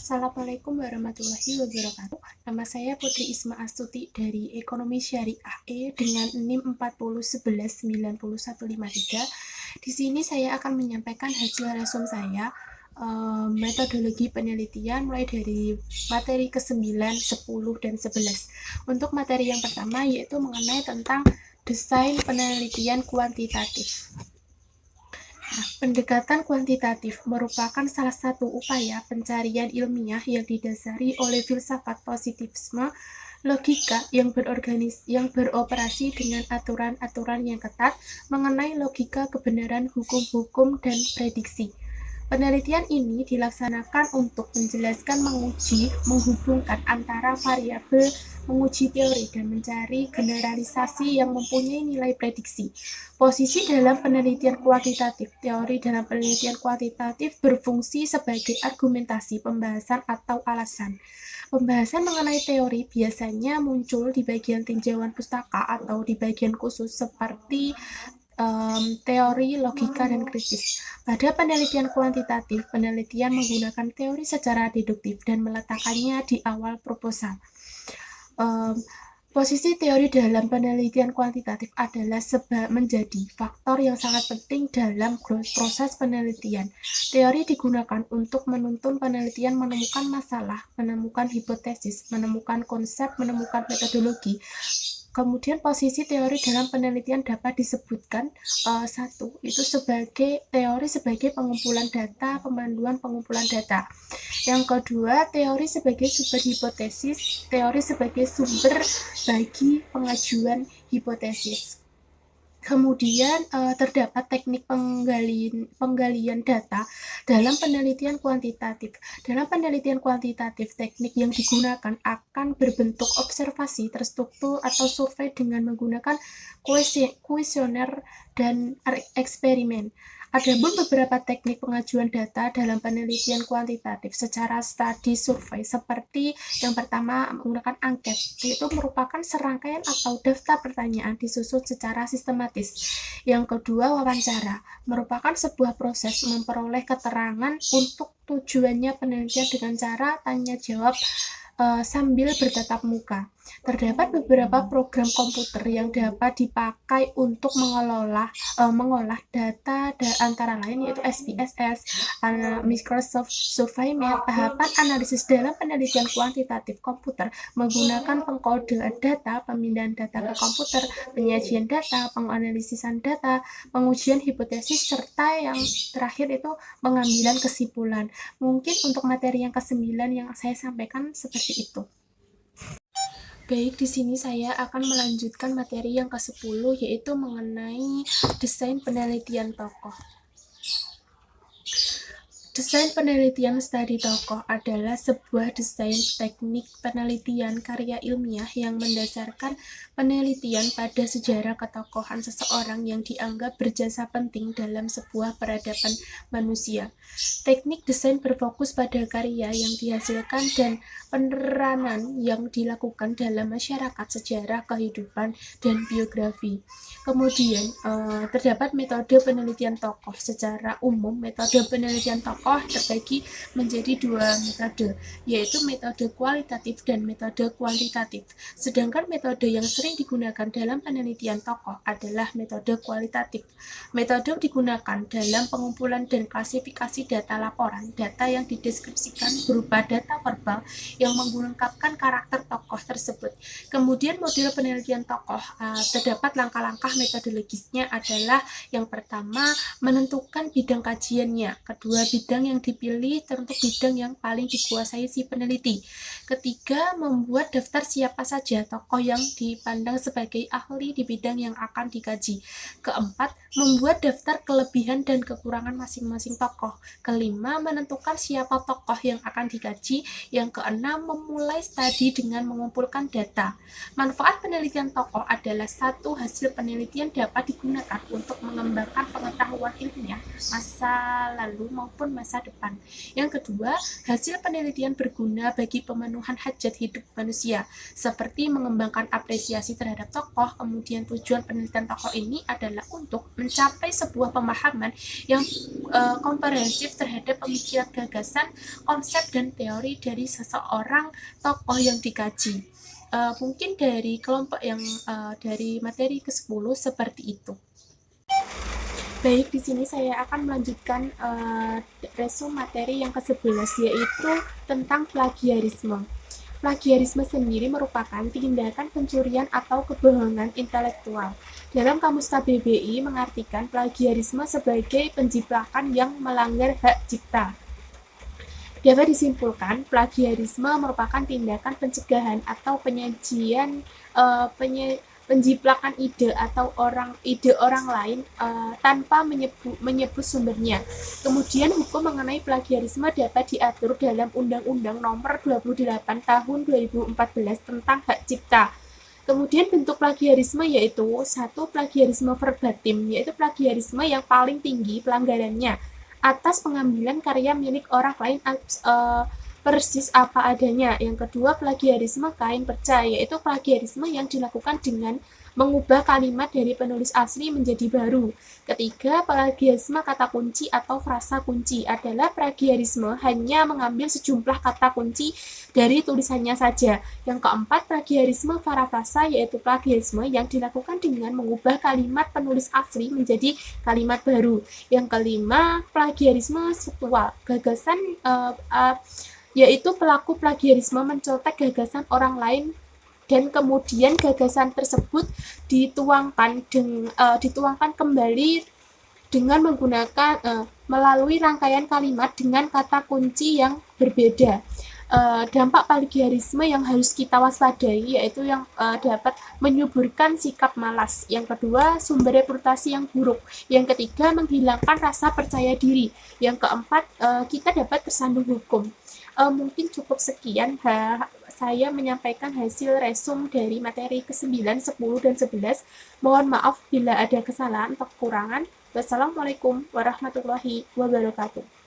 Assalamualaikum warahmatullahi wabarakatuh. Nama saya Putri Isma Astuti dari Ekonomi Syariah E dengan NIM 40119153. Di sini saya akan menyampaikan hasil resum saya, metodologi penelitian mulai dari materi ke-9, 10, dan 11. Untuk materi yang pertama yaitu mengenai tentang desain penelitian kuantitatif. Pendekatan kuantitatif merupakan salah satu upaya pencarian ilmiah yang didasari oleh filsafat positivisme logika yang beroperasi dengan aturan-aturan yang ketat mengenai logika kebenaran hukum-hukum dan prediksi. Penelitian ini dilaksanakan untuk menjelaskan, menguji, menghubungkan antara variabel, menguji teori, dan mencari generalisasi yang mempunyai nilai prediksi. Posisi dalam penelitian kuantitatif. Teori dalam penelitian kuantitatif berfungsi sebagai argumentasi, pembahasan, atau alasan. Pembahasan mengenai teori biasanya muncul di bagian tinjauan pustaka atau di bagian khusus seperti teori, logika, dan kritis. Pada penelitian kuantitatif, penelitian menggunakan teori secara deduktif dan meletakkannya di awal proposal. Posisi teori dalam penelitian kuantitatif adalah menjadi faktor yang sangat penting dalam proses penelitian. Teori digunakan untuk menuntun penelitian, menemukan masalah, menemukan hipotesis, menemukan konsep, menemukan metodologi. Kemudian posisi teori dalam penelitian dapat disebutkan satu, itu sebagai teori sebagai pengumpulan data, pemanduan pengumpulan data. Yang kedua, teori sebagai sumber hipotesis, teori sebagai sumber bagi pengajuan hipotesis. Kemudian terdapat teknik penggalian data dalam penelitian kuantitatif. Dalam penelitian kuantitatif, teknik yang digunakan akan berbentuk observasi terstruktur atau survei dengan menggunakan kuesioner dan eksperimen. Adapun beberapa teknik pengajuan data dalam penelitian kuantitatif secara studi survei seperti yang pertama menggunakan angket, yaitu merupakan serangkaian atau daftar pertanyaan disusun secara sistematis. Yang kedua, wawancara merupakan sebuah proses memperoleh keterangan untuk tujuannya penelitian dengan cara tanya jawab sambil bertatap muka. Terdapat beberapa program komputer yang dapat dipakai untuk mengolah data antara lain yaitu SPSS, Microsoft SurveyMonkey. Tahapan analisis dalam penelitian kuantitatif komputer menggunakan pengkodean data, pemindahan data ke komputer, penyajian data, penganalisisan data, pengujian hipotesis, serta yang terakhir itu pengambilan kesimpulan. Mungkin untuk materi yang ke-9 yang saya sampaikan seperti itu. Baik, di sini saya akan melanjutkan materi yang ke-10 yaitu mengenai desain penelitian tokoh. Desain penelitian studi tokoh adalah sebuah desain teknik penelitian karya ilmiah yang mendasarkan penelitian pada sejarah ketokohan seseorang yang dianggap berjasa penting dalam sebuah peradaban manusia. Teknik desain berfokus pada karya yang dihasilkan dan peneranan yang dilakukan dalam masyarakat, sejarah, kehidupan, dan biografi. Kemudian terdapat metode penelitian tokoh. Secara umum, metode penelitian tokoh terbagi menjadi dua metode, yaitu metode kualitatif dan metode kuantitatif. Sedangkan metode yang sering digunakan dalam penelitian tokoh adalah metode kualitatif. Metode digunakan dalam pengumpulan dan klasifikasi data laporan, data yang dideskripsikan berupa data verbal yang mengungkapkan karakter tokoh tersebut. Kemudian model penelitian tokoh, terdapat langkah-langkah metodologisnya adalah yang pertama menentukan bidang kajiannya, kedua bidang yang dipilih untuk bidang yang paling dikuasai si peneliti, ketiga membuat daftar siapa saja tokoh yang dipandang sebagai ahli di bidang yang akan dikaji, keempat membuat daftar kelebihan dan kekurangan masing-masing tokoh, kelima menentukan siapa tokoh yang akan dikaji, yang keenam memulai studi dengan mengumpulkan data. Manfaat penelitian tokoh adalah satu, hasil penelitian dapat digunakan untuk mengembangkan pengetahuan ilmiah masa lalu maupun masa depan. Yang kedua, hasil penelitian berguna bagi pemenuhan hajat hidup manusia, seperti mengembangkan apresiasi terhadap tokoh. Kemudian tujuan penelitian tokoh ini adalah untuk mencapai sebuah pemahaman yang komprehensif terhadap pemikiran, gagasan, konsep, dan teori dari seseorang tokoh yang dikaji. Mungkin dari kelompok yang dari materi ke-10 seperti itu. Baik, di sini saya akan melanjutkan resume materi yang ke-11, yaitu tentang plagiarisme. Plagiarisme sendiri merupakan tindakan pencurian atau kebohongan intelektual. Dalam Kamus KBBI mengartikan plagiarisme sebagai penjiplakan yang melanggar hak cipta. Dapat disimpulkan, plagiarisme merupakan tindakan pencegahan atau penjiplakan ide atau ide orang lain tanpa menyebut sumbernya. Kemudian hukum mengenai plagiarisme dapat diatur dalam Undang-Undang Nomor 28 Tahun 2014 tentang Hak Cipta. Kemudian bentuk plagiarisme yaitu satu, plagiarisme verbatim, yaitu plagiarisme yang paling tinggi pelanggarannya atas pengambilan karya milik orang lain persis apa adanya. Yang kedua, plagiarisme kain perca, yaitu plagiarisme yang dilakukan dengan mengubah kalimat dari penulis asli menjadi baru. Ketiga, plagiarisme kata kunci atau frasa kunci adalah plagiarisme hanya mengambil sejumlah kata kunci dari tulisannya saja. Yang keempat, plagiarisme parafrasa, yaitu plagiarisme yang dilakukan dengan mengubah kalimat penulis asli menjadi kalimat baru. Yang kelima, plagiarisme seksual, gagasan yaitu pelaku plagiarisme mencontek gagasan orang lain dan kemudian gagasan tersebut dituangkan kembali dengan menggunakan melalui rangkaian kalimat dengan kata kunci yang berbeda. Dampak plagiarisme yang harus kita waspadai yaitu yang dapat menyuburkan sikap malas. Yang kedua, sumber reputasi yang buruk. Yang ketiga, menghilangkan rasa percaya diri. Yang keempat, kita dapat tersandung hukum. Mungkin cukup sekian saya menyampaikan hasil resume dari materi ke-9, 10, dan 11. Mohon maaf bila ada kesalahan atau kekurangan. Wassalamualaikum warahmatullahi wabarakatuh.